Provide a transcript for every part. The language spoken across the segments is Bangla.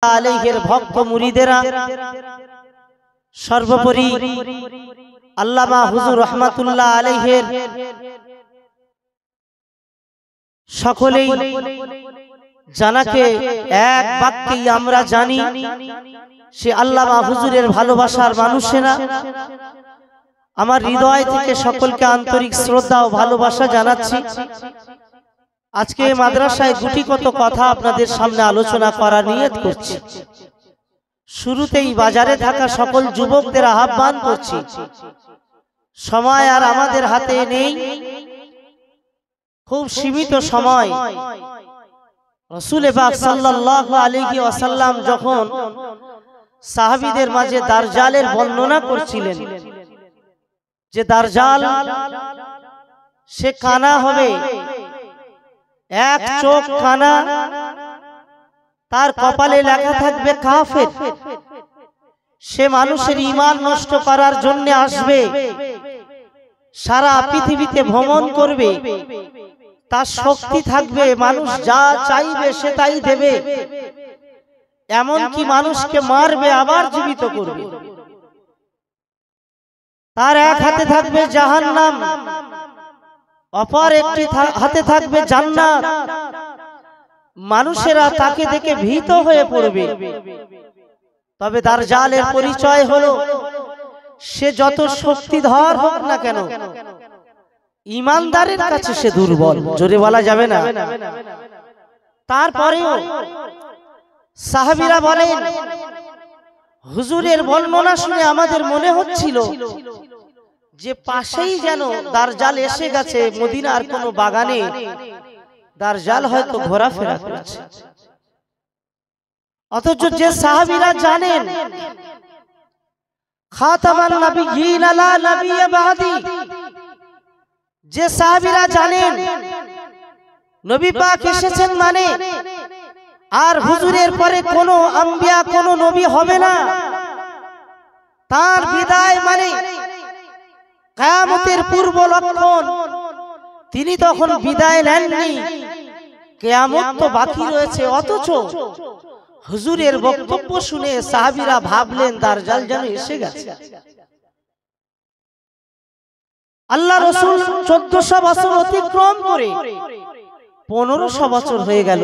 আলাইহির ভক্ত মুরিদেরা, সর্বোপরি আল্লামা হুজুর রহমাতুল্লাহ আলাইহির সকলেই জানাকে এক বাক্যেই আমরা জানি, সে আল্লামা হুজুরের ভালোবাসার মানুষেরা। আমার হৃদয় থেকে সকলকে আন্তরিক শ্রদ্ধা ও ভালোবাসা জানাচ্ছি। আজকে মাদ্রাসায় গুটি কত কথা আপনাদের সামনে আলোচনা করার নিয়ত করছি। শুরুতেই বাজারে থাকা সকল যুবকদের আহ্বান করছি, সময় আর আমাদের হাতে নেই, খুব সীমিত সময়। রাসূল পাক সাল্লাল্লাহু আলাইহি ওয়াসাল্লাম যখন সাহাবীদের মাঝে দাজ্জালের বর্ণনা করছিলেন, যে দাজ্জাল সে কানা হবে, এক চোখ কানা, তার কপালে লেখা থাকবে কাফের, সে মানুষের ঈমান নষ্ট করার জন্য আসবে, সারা পৃথিবীতে ভ্রমণ করবে, তার শক্তি থাকবে, মানুষ যা চাইবে সে তাই দেবে, এমনকি মানুষকে মারবে আবার জীবিত করবে। তার এক হাতে থাকবে জাহান্নাম, অপর একটি হাতে থাকবে জান্নাত। মানুষেরা তাকে দেখে ভীত হয়ে পড়বে। তবে দাজ্জালের পরিচয় হলো, সে যত শক্তিধর হোক না কেন, ঈমানদারের কাছে সে দুর্বল, জোরে বলা যাবে না। তারপরেও সাহাবীরা বলেন, হুজুরের বর্ণনা শুনে আমাদের মনে হচ্ছিল যে পাশেই যেন দাজ্জাল এসে গেছে, মদিনার কোন বাগানে দাজ্জাল হয়তো ঘোরাফেরা করছে। অথচ যে সাহাবীরা জানেন খাতামান নবিয়্যিন লা নবিয়্য বাদি, যে সাহাবীরা জানেন নবী পাক এসেছেন মানে আর হুজুরের পরে কোনো আম্বিয়া কোনো নবী হবে না, তার বিদায় মানে কিয়ামতের পূর্ব লক্ষণ, তিনি তখন বিদায় নেননি, কিয়ামত তো বাকি রয়েছে। অথচ হুজুরের বক্তব্য শুনে সাহাবীরা ভাবলেন দাজ্জাল যেন এসে গেছে। আল্লাহ রাসূল 1400 বছর অতিক্রম করে 1500 বছর হয়ে গেল,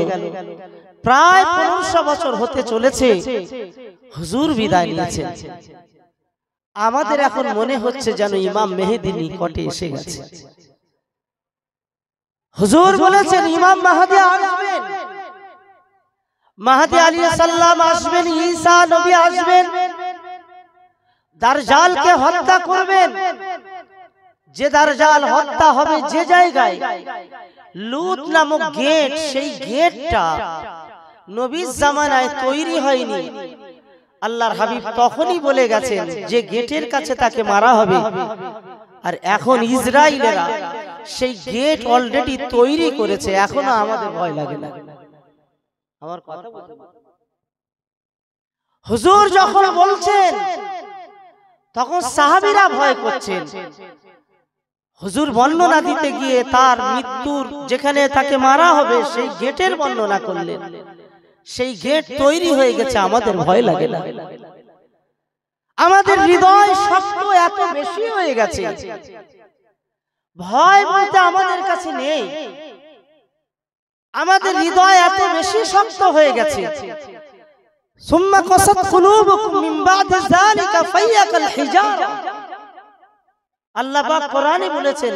প্রায় 1500 বছর হতে চলেছে হুজুর বিদায় নিয়েছেন। আমাদের এখন মনে হচ্ছে যেন ইমাম মেহেদী নিকটে এসে গেছে। হুজুর বলেছেন ইমাম মাহদী আসবেন, মাহদী আলাইহিস সালাম আসবেন, ঈসা নবী আসবেন, দাজ্জালকে হত্যা করবেন। যে দাজ্জাল হত্যা হবে যে জায়গায়, লুত নামক গেট, সেই গেটটা নবীর জামানায় তৈরি হয়নি। আল্লাহর হাবিব তখনই বলে গেছেন যে গেটের কাছে তাকে মারা হবে। আর এখন ইসরায়েলেরা সেই গেট অলরেডি তৈরি করেছে, এখনো আমাদের ভয় লাগে না। আমার কথা হুজুর যখন বলছেন তখন সাহাবীরা ভয় করছেন। হুজুর বর্ণনা দিতে গিয়ে তার মৃত্যুর যেখানে তাকে মারা হবে সেই গেটের বর্ণনা করলেন, সেই গেট তৈরি হয়ে গেছে, আমাদের ভয় লাগে না। আমাদের হৃদয় শক্ত এত বেশি হয়ে গেছে, ভয় বলতে আমাদের কাছে নেই, আমাদের হৃদয় এত বেশি শক্ত হয়ে গেছে। সুম্মা কাসাত কুলুবুকুম মিন বাদি যালিকা ফাহিয়া কাল হিজারা, আল্লাহ পাক কোরআনে বলেছেন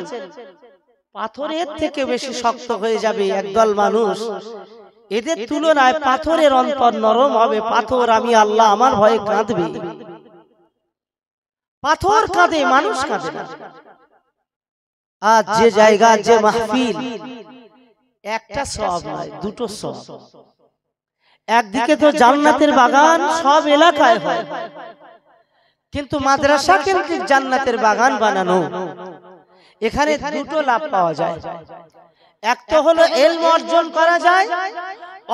পাথরের থেকে বেশি শক্ত হয়ে যাবে একদল মানুষ, এদের তুলনায় পাথরের অন্তর নরম হবে। পাথর আমি আল্লাহ আমার ভয়ে কাঁদবে, পাথর কাঁদে, মানুষ কাঁদে না। আজ যে জায়গা, যে মাহফিল, একটা সওয়াব নয়, দুটো সওয়াব। একদিকে তো জান্নাতের বাগান সব এলাকায় হয়, কিন্তু মাদ্রাসা কেন্দ্রিক জান্নাতের বাগান বানানো, এখানে দুটো লাভ পাওয়া যায়। এক তো হলো ইলম অর্জন করা যায়,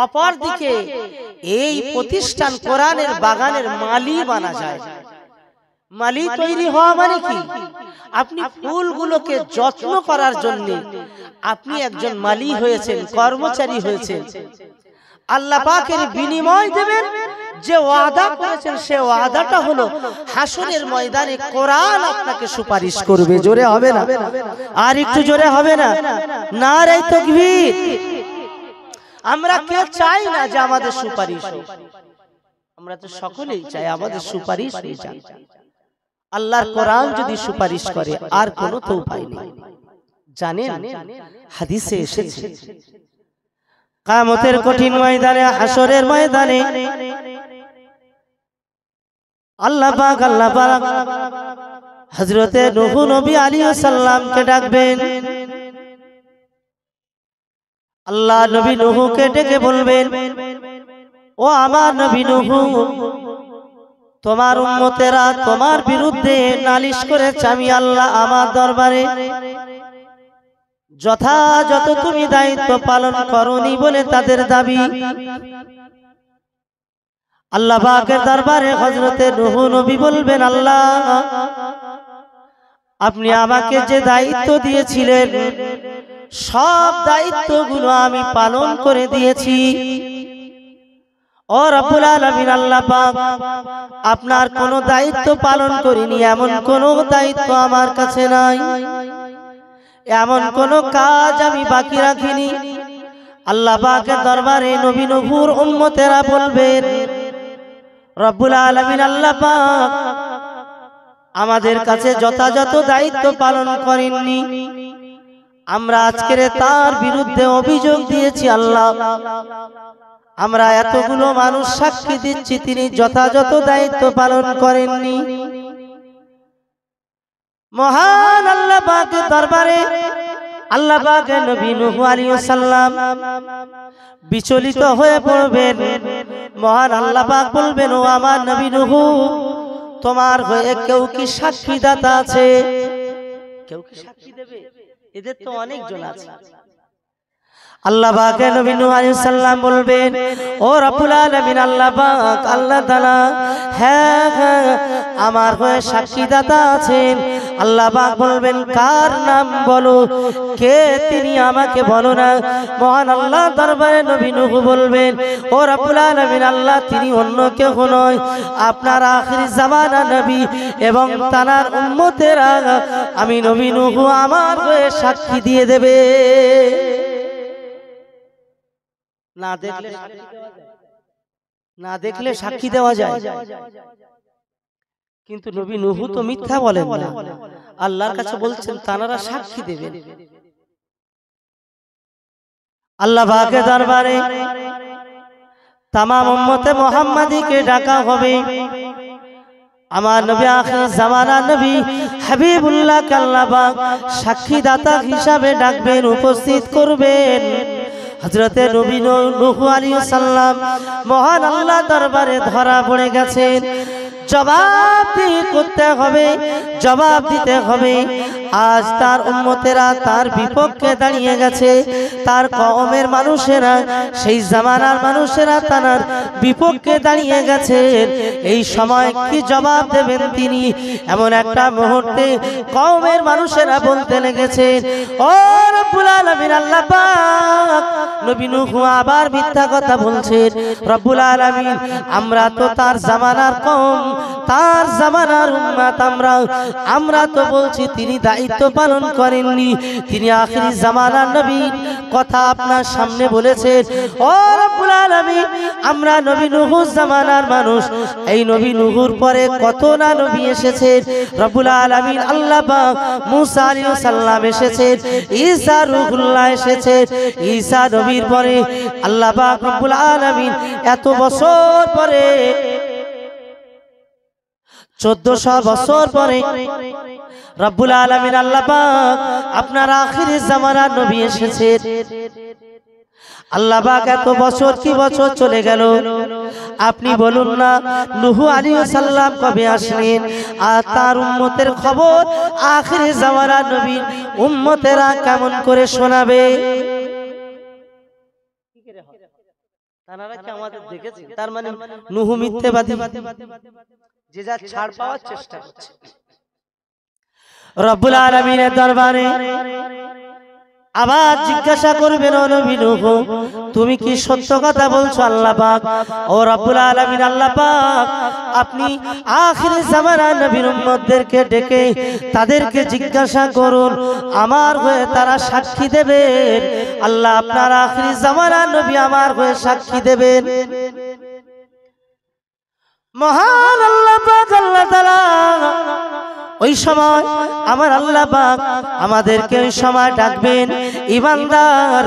অপর দিকে এই প্রতিষ্ঠান কোরআনের বাগানের মালি বানা যায়। মালি তৈরি হওয়া মানে কি? আপনি ফুলগুলোকে যত্ন করার জন্য আপনি একজন মালি হয়েছেন, কর্মচারী হয়েছেন। আল্লাহ পাকের বিনিময় দেবেন। যে ওয়াদা করেছেন সে ওয়াদাটা হলো হাসরের ময়দানে কোরআন আপনাকে সুপারিশ করবে। জোরে হবে না? আর একটু জোরে হবে না? নারে তাকবীর। আমরা কে চাই না যে আমাদের সুপারিশ হোক? আমরা তো সকলেই চাই আমাদের সুপারিশ হয়ে যাক। আল্লাহর কোরআন যদি সুপারিশ করে আর কোনো তো উপায় নেই। জানেন হাদিসে এসেছে কিয়ামতের কঠিন ময়দানে, হাসরের ময়দানে আল্লাহ পাক হযরতে নূহ নবী আলাইহিস সালামকে ডাকবেন। আল্লাহ নবী নূহকে ডেকে বলবেন, ও আমার নবী নূহ, তোমার উম্মতেরা তোমার বিরুদ্ধে নালিশ করেছে আমি আল্লাহ আমার দরবারে। যথাযথ তুমি দায়িত্ব পালন করনি বলে তাদের দাবি। আল্লাহ পাকের দরবারে হযরতে নূহ নবী বলবেন, আল্লাহ আপনি আমাকে যে দায়িত্ব দিয়েছিলেন সব দায়িত্বগুলো আমি পালন করে দিয়েছি। ও রব্বুল আলামিন, আল্লাহ পাক আপনার কোনো দায়িত্ব পালন করিনি এমন কোনো দায়িত্ব আমার কাছে নাই, এমন কোনো কাজ আমি বাকি রাখিনি। আল্লাহ পাকের দরবারে নবী নূহর উম্মতেরা বলবেন, রব্বুল আলামিন আল্লাহ পাক আমাদের কাছে যথাযথ দায়িত্ব পালন করেননি, আমরা আজকের তার বিরুদ্ধে অভিযোগ দিয়েছি। আল্লাহ আমরা এতগুলো মানুষ সাক্ষী দিচ্ছি তিনি যথাযথ দায়িত্ব পালন করেননি। মহান আল্লাহ পাকের দরবারে আল্লাহ পাকের নবী নূহ আলাইহিস সালাম বিচলিত হয়ে পড়বেন। মহান আল্লাহ পাক বলবেন, ও আমার নবী নূহ, তোমার হয়ে কেউ কি সাক্ষীদাতা আছে? কেউ কি সাক্ষী দেবে? এদের তো অনেক জন আছে। আল্লাহ পাকের নবী নূহ আলাইহিস সালাম বলবেন, ও রব্বুল আলামিন আল্লাহ পাক আল্লাহ তাআলা হ্যাঁ আমার হয়ে সাক্ষীদাতা আছেন। আল্লাহ পাক বলবেন, কার নাম বলো, কে তিনি আমাকে বলো না। মহান আল্লাহ দরবারে নবী নূহ বলবেন, ও রব্বুল আলামিন আল্লাহ তিনি অন্য কেউ নয়, আপনার আখির জামানা নবী এবং তার উম্মতেরা আমি নবী নূহ আমার হয়ে সাক্ষী দিয়ে দেবে। না দেখলে সাক্ষী দেওয়া যায়, কিন্তু নবী নূহ তো মিথ্যা বলেন না। আল্লাহর কাছে বলছেন তারা সাক্ষী দেবেন। আল্লাহ পাকের দরবারে তাম উম্মতে মুহাম্মাদীকে ডাকা হবে। আমার নবী আখির জামানা নবী হাবিবুল্লাহকে আল্লাহ পাক সাক্ষীদাতা হিসাবে ডাকবেন, উপস্থিত করবেন। হযরতে নবী নূহ আলাইহিস সালাম মহান আল্লাহ দরবারে ধরা পড়ে গেছেন। জবাব করতে হবে, জবাব দিতে হবে। আজ তার উম্মতেরা তার বিপক্ষে দাঁড়িয়ে গেছে, তার কওমের মানুষেরা সেই জামানার মানুষেরা তার বিপক্ষে দাঁড়িয়ে গেছেন। এই সময় কি জবাব দেবেন তিনি? এমন একটা মুহূর্তে কওমের মানুষেরা বলতে লেগেছেন, ও রব্বুল আলামিন আল্লাহ পাক নবী নূহ আবার মিথ্যা কথা বলছেন। রব্বুল আলামিন আমরা তো তার জামানার কওম, তার জামানার উম্মত, আমরা তো বলছি তিনি দায়িত্ব পালন করেননি, তিনি আখিরি জামানার নবী কথা আপনার সামনে বলেছেন। ও রব্বুল আলামিন আমরা নবী নূহ জামানার মানুষ, এই নবী নূহর পরে কত না নবী এসেছেন। রব্বুল আলামিন আল্লাহ পাক মুসা আলাইহিস সালাম এসেছেন, ঈসা রূহুল্লাহ এসেছেন। ঈসা নবীর পরে আল্লাহ পাক রব্বুল আলামিন এত বছর পরে 1400 বছর পরে রব্বুল আলামিন আল্লাহ পাক আপনার আখিরি জামানার নবী এসেছেন। আল্লাহ পাক এত বছর কি বছর চলে গেল, আপনি বলুন না নূহ আলাইহিস সালাম কবে আসলেন? আর তার উম্মতের খবর আখিরি জামানার নবীর উম্মতেরা কেমন করে শোনাবে? তারা কি আমাদের দেখেছে? তার মানে নূহ মিথ্যাবাদী, যে যা ছাড় পাওয়ার চেষ্টা করছে। রব্বুল আলামিনের দরবারে আবার জিজ্ঞাসা করবেন ও নবী নূহ তুমি কি সত্য কথা বলছো আল্লাহ পাক ও রব্বুল আলামিন আল্লাহ পাক আপনি আখিরি জামানার নবীর উম্মতদেরকে ডেকে তাদেরকে জিজ্ঞাসা করুন আমার হয়ে তারা সাক্ষী দেবেন আল্লাহ আপনার আখিরি জামানার নবী আমার হয়ে সাক্ষী দেবেন মহান আল্লাহ পাক আল্লাহ তাআলা ওই সময় আমার আল্লাহ পাক আমাদেরকে ওই সময় ডাকবেন ঈমানদার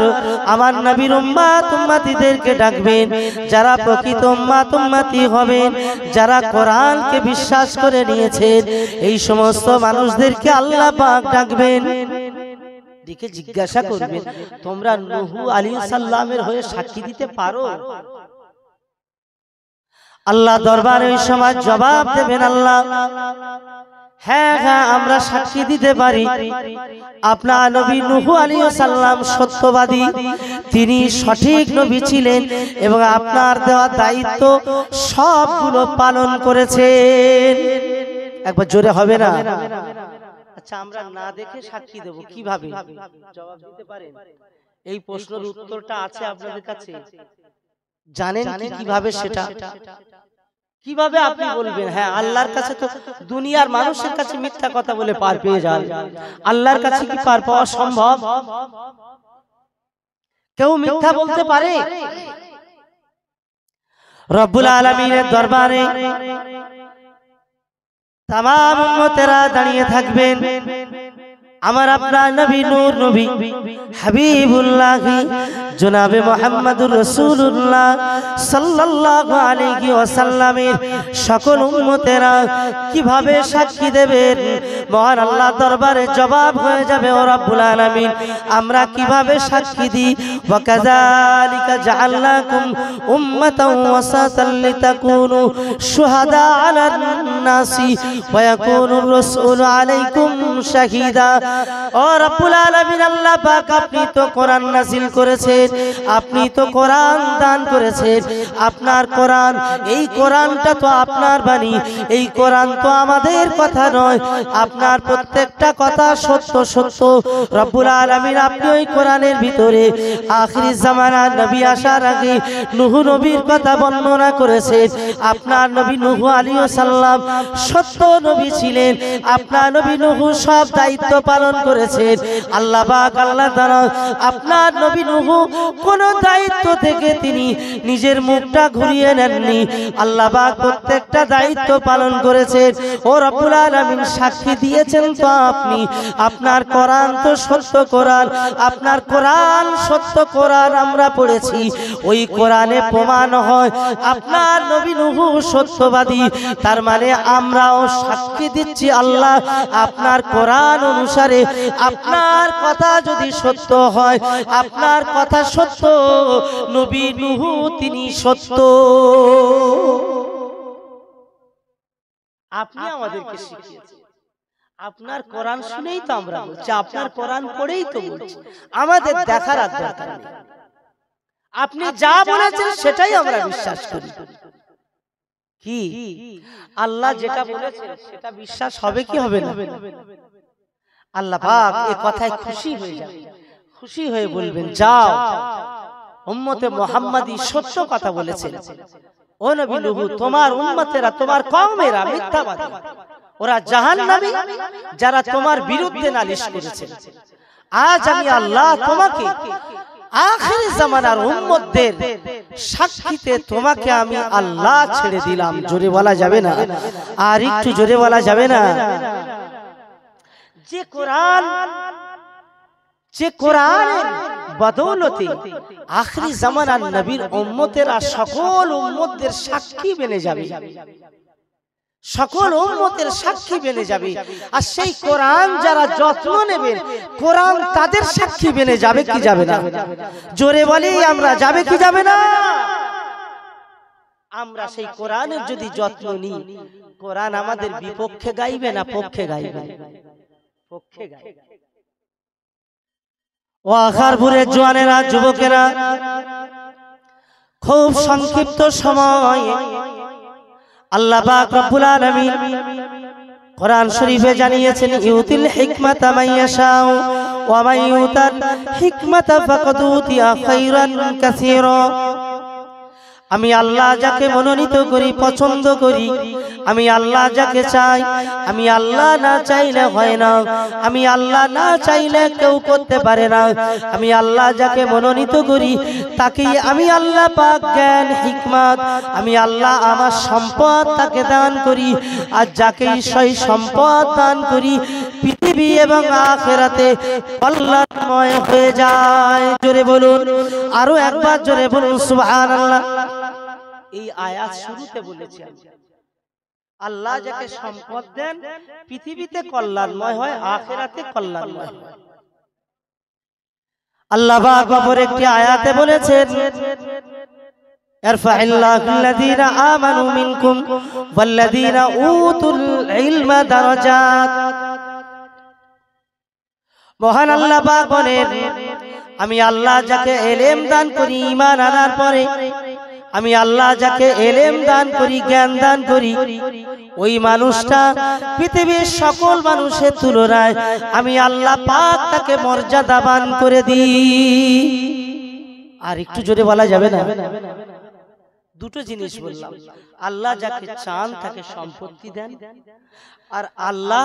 আমার নবীর উম্মত উম্মতিদেরকে ডাকবেন যারা প্রকৃত উম্মত উম্মতি হবেন যারা কোরআনকে বিশ্বাস করে নিয়েছেন এই সমস্ত মানুষদেরকে আল্লাহ পাক ডাকবেন ডেকে জিজ্ঞাসা করবেন তোমরা নূহ আলাইহিস সালামের হয়ে সাক্ষী দিতে পারো আল্লাহ দরবারে ওই সময় জবাব দেবেন আল্লাহ হ্যাঁ হ্যাঁ আমরা সাক্ষী দিতে পারি আপনার নবী নূহ আলাইহিস সালাম সত্যবাদী তিনি সঠিক নবী ছিলেন এবং আপনার দেওয়া দায়িত্ব সবগুলো পালন করেছেন একবার জোরে হবে না আচ্ছা আমরা না দেখে সাক্ষী দেব কিভাবে জবাব দিতে পারেন এই প্রশ্নের উত্তরটা আছে আপনাদের কাছে জানেন কি কিভাবে সেটা কিভাবে আপনি বলবেন হ্যাঁ আল্লাহর কাছে তো দুনিয়ার মানুষের কাছে মিথ্যা কথা বলে পার পেয়ে যান আল্লাহর কাছে কি পার পাওয়া সম্ভব কেউ মিথ্যা বলতে পারে রব্বুল আলামিনের দরবারে तमाम উম্মতেরা দাঁড়িয়ে থাকবেন আমার আপনার নবী নূর নবী হাবিবুল্লাহ জনাবে মুহাম্মদুর রাসূলুল্লাহ সাল্লাল্লাহু আলাইহি ওয়াসাল্লামের সকল উম্মতেরা কিভাবে সাক্ষী দেবেন মহান আল্লাহ দরবারে জবাব হয়ে যাবে ও রব্বুল আলামিন আমরা কিভাবে সাক্ষী দিই ওয়া কাযালিকা জাআলনাকুম উম্মাতান ওয়াসাতান লিতাকুনু শুহাদা আলান নাসি ওয়া ইয়াকুনুর রাসূলু আলাইকুম শাহীদা ও রব্বুল আলামিন আল্লাহ পাক আপনি তো কোরআন নাযিল করেছেন আপনি তো কোরআন দান করেছেন আপনার কোরআন এই কোরআনটা তো আপনার বাণী এই কোরআন তো আমাদের কথা নয় আপনার প্রত্যেকটা কথা সত্য সত্য রব্বুল আলামিন আপনি ওই কোরআনের ভিতরে আখিরি জামানার নবী আসার আগে নূহ নবীর কথা বর্ণনা করেছেন আপনার নবী নূহ আলাইহিস সালাম সত্য নবী ছিলেন আপনার নবী নূহ সব দায়িত্ব পালন করেছেন আল্লাহ পাক আল্লাহ তাআলা আপনার নবী নূহ কোন দায়িত্ব থেকে তিনি নিজের মুখটা ঘুরিয়ে নেননি আল্লাহ পাক প্রত্যেকটা দায়িত্ব পালন করেছেন ও রব্বুল আলামিন সাক্ষী দিয়েছেন তো আপনি আপনার কোরআন তো সত্য কোরআন আপনার কোরআন সত্য কোরআন আমরা পড়েছি ওই কোরআনে প্রমাণ হয় আপনার নবী নূহ সত্যবাদী তার মানে আমরাও সাক্ষী দিচ্ছি আল্লাহ আপনার কোরআন অনুসারে আপনার কথা যদি সত্য হয় আপনার কথা সত্য নবী নূহ তিনি সত্য আপনি আমাদেরকে শিখিয়েছেন আপনার কোরআন শুনেই তো আমরা বলছি আপনার কোরআন পড়েই তো বলছি আমাদের দেখার আর দরকার নেই আপনি যা বলেছেন সেটাই আমরা বিশ্বাস করি কি আল্লাহ যেটা বলেছেন সেটা বিশ্বাস হবে কি হবে না আল্লাহ পাক এই কথায় খুশি হয়ে যাবেন খুশি হয়ে বলবেন যাও উম্মতে মুহাম্মাদি সত্য কথা বলেছেন ও নবী নূহ তোমার উম্মতেরা তোমার কওমেরা মিথ্যাবাদী ওরা জাহান্নামী যারা তোমার বিরুদ্ধে নালিশ করেছে আজ আমি আল্লাহ তোমাকে আখিরি জামানার উম্মতদের সাক্ষীতে তোমাকে আমি আল্লাহ ছেড়ে দিলাম জোরে বলা যাবে না আর একটু জোরে বলা যাবে না যে কোরআনের বদৌলতে আখিরি জামানার নবীর উম্মতেরা সকল উম্মতদের সাক্ষী বনে যাবে সকল উম্মতের সাক্ষী বনে যাবে আর সেই কোরআন যারা যত্ন নেবেন কোরআন তাদের সাক্ষী বনে যাবে কি যাবে না জোরে বলি আমরা যাবে কি যাবে না আমরা সেই কোরআনের যদি যত্ন নিই কোরআন আমাদের বিপক্ষে গাইবে না পক্ষে গাইবে পক্ষে গাইবে ও আখারপুরের জওয়ানেরা যুবকেরা খুব সংক্ষিপ্ত সময় আল্লাহ পাক রব্বুল আলামিন কোরআন শরীফে জানিয়েছেন ইউতিল হিকমাতা মাইয়াশাউ ওয়া মান ইউতাল হিকমাতা ফাকাদ উতিয়া খায়রান কাসীরা। আমি আল্লাহ যাকে মনোনীত করি, পছন্দ করি, আমি আল্লাহ যাকে চাই, আমি আল্লাহ না চাইলে হয় না, আমি আল্লাহ না চাইলে কেউ করতে পারে না। আমি আল্লাহ যাকে মনোনীত করি তাকে আমি আল্লাহ পাক জ্ঞান হিকমত, আমি আল্লাহ আমার সম্পদ তাকে দান করি। আর যাকে সেই সম্পদ দান করি পৃথিবী এবং আখিরাতে কল্যাণময় হয়ে যায়। জোরে বলুন, আরো একবার জোরে বলুন সুবহানাল্লাহ। এই আয়াত শুরুতে বলেছি আল্লাহ যাকে সম্পদ দেন পৃথিবীতে কল্যাণময় হয়, আখিরাতে কল্যাণময় হয়। আল্লাহ পাক অপর একটি আয়াতে বলেছেন ইরফা'িল্লাহুল্লাযীনা আমানু মিনকুম ওয়াল্লাযীনা উতুল ইলমা দারাজাত। মহান আল্লাহ পাক বলেন আমি আল্লাহ যাকে ইলম দান করি ঈমান আনার পরে, আমি আল্লাহ যাকে ইলম দান করি, জ্ঞান দান করি, ওই মানুষটা পৃথিবীর সকল মানুষের তুলনায় আমি আল্লাহ পাক তাকে মর্যাদাবান করে দিই। আর একটু জোরে বলা যাবে না? দুটো জিনিস বললাম, আল্লাহ যাকে চান তাকে সম্পত্তি দেন, আর আল্লাহ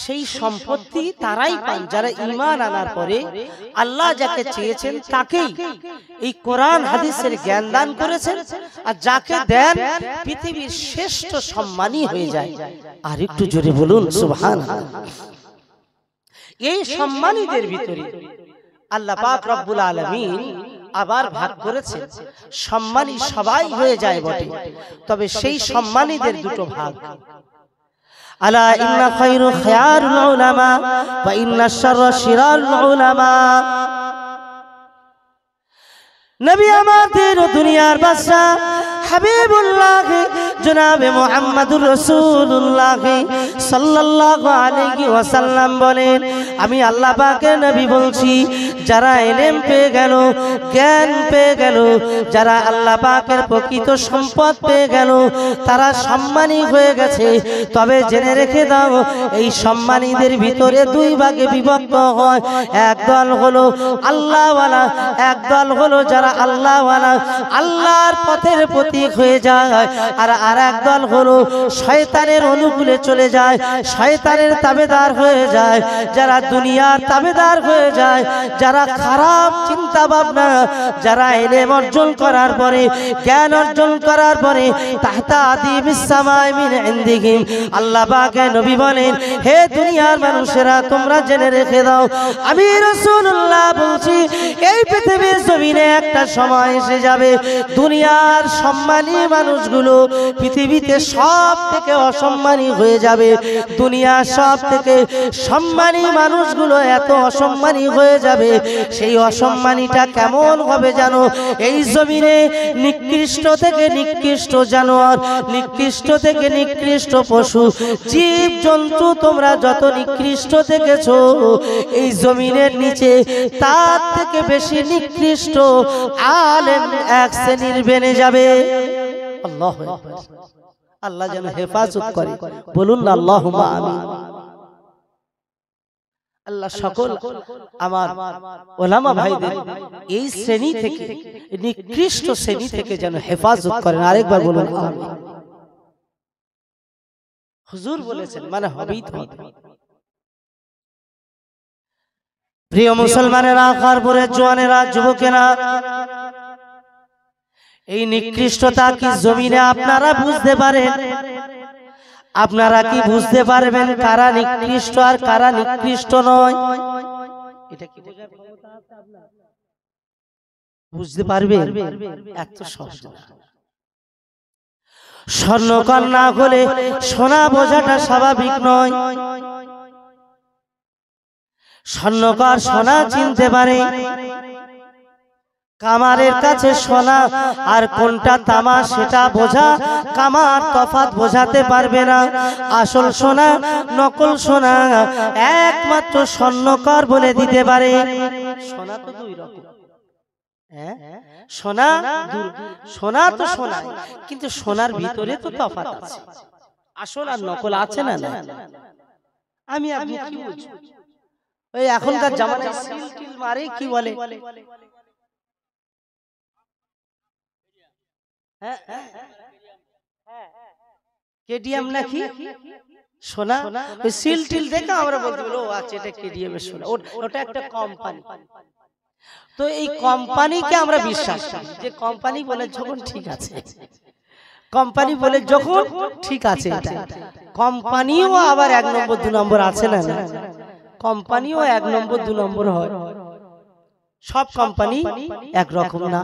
সেই সম্পত্তি তারাই পান যারা ঈমান আনার পরে আল্লাহ যাকে চেয়েছেন তাকেই এই কোরআন হাদিসের জ্ঞান দান করেছেন। আর যাকে দেন পৃথিবীর শ্রেষ্ঠ সম্মানী হয়ে যায়। আর একটু জোরে বলুন সুবহানাল্লাহ। এই সম্মানীদের ভিতরে আল্লাহ পাক রব্বুল আলামিন আবার ভাগ করেছেন। সম্মানী সবাই হয়ে যায় বটে, তবে সেই সম্মানীদের দুটো ভাগ। আলা ইন্না খায়রু খিয়ারুল উলামা ওয়া ইন্না শাররা শিরারুল উলামা। নবী আমাদের দুনিয়ার বাদশা হাবিবুল্লাহ জনাবে মুহাম্মদুর রাসূলুল্লাহ সাল্লাল্লাহু আলাইহি ওয়াসাল্লাম বলেন আমি আল্লাহ পাকের নবী বলছি, যারা ইলম পেয়ে গেল, জ্ঞান পেয়ে গেল, যারা আল্লাহ পাকের প্রকৃত সম্পদ পেয়ে গেল, তারা সম্মানী হয়ে গেছে। তবে জেনে রেখে দাও এই সম্মানীদের ভিতরে দুই ভাগে বিভক্ত হয়। একদল হলো আল্লাহওয়ালা, একদল হলো যারা আল্লাহওয়ালা আল্লাহর পথের প্রতীক হয়ে যায়, আর আরেক দল হলো শয়তানের অনুকূলে চলে যায়, শয়তানের তাবেদার হয়ে যায়, যারা দুনিয়ার তাবেদার হয়ে যায়, যারা খারাপ চিন্তা ভাবনা, যারা ইলম অর্জন করার পরে, জ্ঞান অর্জন করার পরে তাহতা আদিবিস সামাই মিন ইনদিহিম। আল্লাহ পাকের নবী বলেন হে দুনিয়ার মানুষেরা তোমরা জেনে রেখে দাও আমি রাসূলুল্লাহ বলছি এই পৃথিবীর জমিনে একটা সময় এসে যাবে দুনিয়ার সম্মানী মানুষগুলো পৃথিবীতে সব থেকে অসম্মানী হয়ে যাবে। দুনিয়ার সব থেকে সম্মানী মানুষগুলো এত অসম্মানী হয়ে যাবে, সেই অসম্মানীটা কেমন হবে জানো? এই জমিনে নিকৃষ্ট থেকে নিকৃষ্ট জানোয়ার, নিকৃষ্ট থেকে নিকৃষ্ট পশু, জীব জন্তু তোমরা যত নিকৃষ্ট দেখেছো এই জমিনের নিচে তার থেকে বেশি নিকৃষ্ট আলেম এক শ্রেণীর বেনে যাবে। আল্লাহু আকবার। আল্লাহ যেন হেফাজত করে, বলুন না আল্লাহুম্মা আমিন। আল্লাহ সকল আমার ওলামা ভাইদের এই শ্রেণী থেকে, নিকৃষ্ট শ্রেণী থেকে যেন হেফাজত করেন। আরেকবার বলুন আমিন। হুজুর বলেছেন মানে হবেই তো। প্রিয় মুসলমানেরা, খারপুরের জওয়ানেরা, যুবকেরা, এই নিকৃষ্টতা কি জমিনে আপনারা বুঝতে পারেন? আপনারা কি বুঝতে পারবেন কারা নিকৃষ্ট আর কারা নিকৃষ্ট নয়? এটা কি বুঝতে পারবে? এত সহজ না। স্বর্ণকার না হলে সোনা বোঝাটা স্বাভাবিক নয়। স্বর্ণকার সোনা চিনতে পারে, কামারের কাছে সোনা আর কোনটা তামা সেটা বোঝা কামার তফাৎ বোঝাতে পারবে না। আসল সোনা নকল সোনা একমাত্র স্বর্ণকার বলে দিতে পারে। সোনা তো দুই রকম, সোনা সোনা তো সোনা, কিন্তু সোনার ভিতরে তো তফাৎ আছে। আসল আর নকল আছে না? আমি আপনি কি বুঝবো? ওই এখনকার জামানায় সিল টিল মারে কি বলে, কেডিএম নাকি সোনা, ওই সিল টিল দেখে আমরা বলতে বলি ও আচ্ছা এটা কেডিএম এর সোনা, ওটা একটা কোম্পানি। তো এই কোম্পানিকে আমরা বিশ্বাস করি যে কোম্পানি বলে যখন ঠিক আছে, কোম্পানি বলে যখন ঠিক আছে, এটা কোম্পানিও আবার 1 নম্বর 2 নম্বর আছে না, কোম্পানিও 1 নম্বর 2 নম্বর হয়, সব কোম্পানি একরকম না।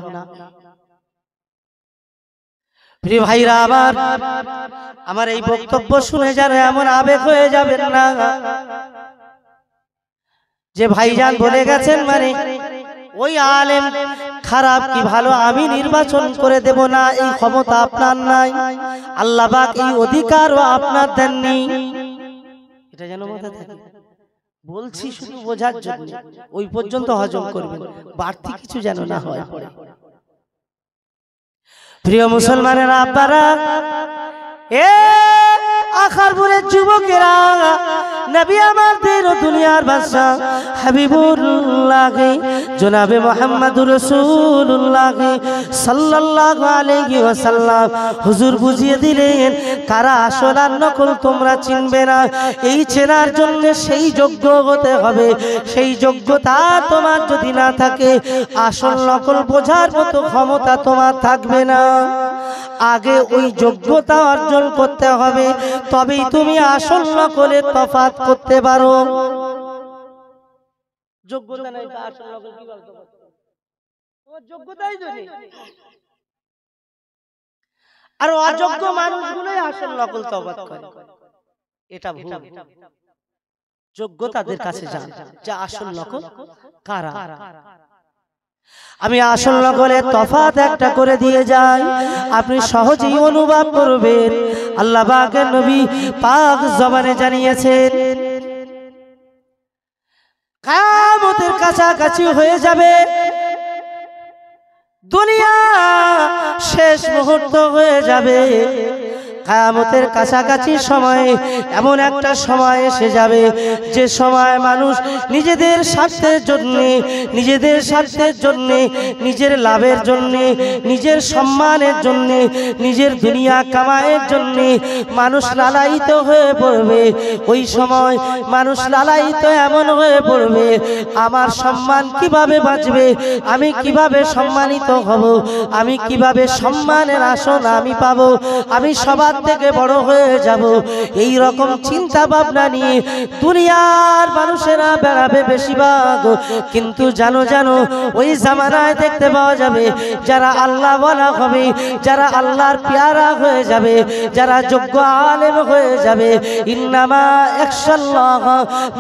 প্রিয় ভাইরা আমার এই বক্তব্য শুনে যারা এমন আবেগ হয়ে যাবেন না যে ভাইজান বলে গেছেন মানে ওই আলেম খারাপ কি ভালো আমি নির্বাচন করে দেব না, এই ক্ষমতা আপনার নাই, আল্লাহ পাক এই অধিকারও আপনার দেননি, এটা যেন মাথায় থাকে। বলছি শুধু বোঝার জন্য, ওই পর্যন্ত হজম করবেন, বাড়তি কিছু যেন না হয়। প্রিয় মুসলমানেরা আপনারা, এ আখারপুরের যুবকেরা, নবী আমাদের দুনিয়ার বাদশা হাবিবুল্লাহ জনাবে মুহাম্মদুর রাসূলুল্লাহ সাল্লাল্লাহু আলাইহি ওয়াসাল্লাম হুজুর বুঝিয়ে দিলেন কারা আসল আর নকল তোমরা চিনবে না। এই চেনার জন্য সেই যোগ্য হতে হবে, সেই যোগ্যতা তোমার যদি না থাকে আসল নকল বোঝার মতো ক্ষমতা তোমার থাকবে না। আগে ওই যোগ্যতা অর্জন করতে হবে, তবেই তুমি আসল নকলের তফাৎ করতে পারো। যোগ্যতা নাই তো আসল নকল কি বলতে পারো? তোমার যোগ্যতাই তো নেই। আর অযোগ্য মানুষগুলোই আসল নকল তফাৎ করে, এটা ভুল। যোগ্যতাদের কাছে যান যে আসল নকল কারা। আমি আসল নকলের তফাৎ একটা করে দিয়ে যাই, আপনি সহজেই অনুভব করবেন। আল্লাহ পাকের নবী পাক জবানে জানিয়েছেন কিয়ামতের কাছাকাছি হয়ে যাবে, দুনিয়া শেষ মুহূর্ত হয়ে যাবে, কিয়ামতের কাছাকাছি সময় এমন একটা সময় এসে যাবে যে সময় মানুষ নিজেদের স্বার্থের জন্য, নিজেদের স্বার্থের জন্য, নিজের লাভের জন্য, নিজের সম্মানের জন্য, নিজের দুনিয়া কামায়ের জন্য মানুষ লালায়িত হয়ে পড়বে। ওই সময় মানুষ লালায়িত এমন হয়ে পড়বে, আমার সম্মান কিভাবে বাঁচবে, আমি কিভাবে সম্মানিত হব, আমি কিভাবে সম্মানের আসন আমি পাবো, আমি সবার থেকে বড় হয়ে যাব, এই রকম চিন্তা ভাবনা নিয়ে দুনিয়ার মানুষেরা বেড়াবে বেশিরভাগ। কিন্তু জানো জানো ওই জামানায় দেখতে পাওয়া যাবে যারা আল্লাহ ওয়ালা হবে, যারা আল্লাহর পেয়ারা হয়ে যাবে, যারা যোগ্য আলেম হয়ে যাবে, ইন্নামা ইয়াখশাল্লাহ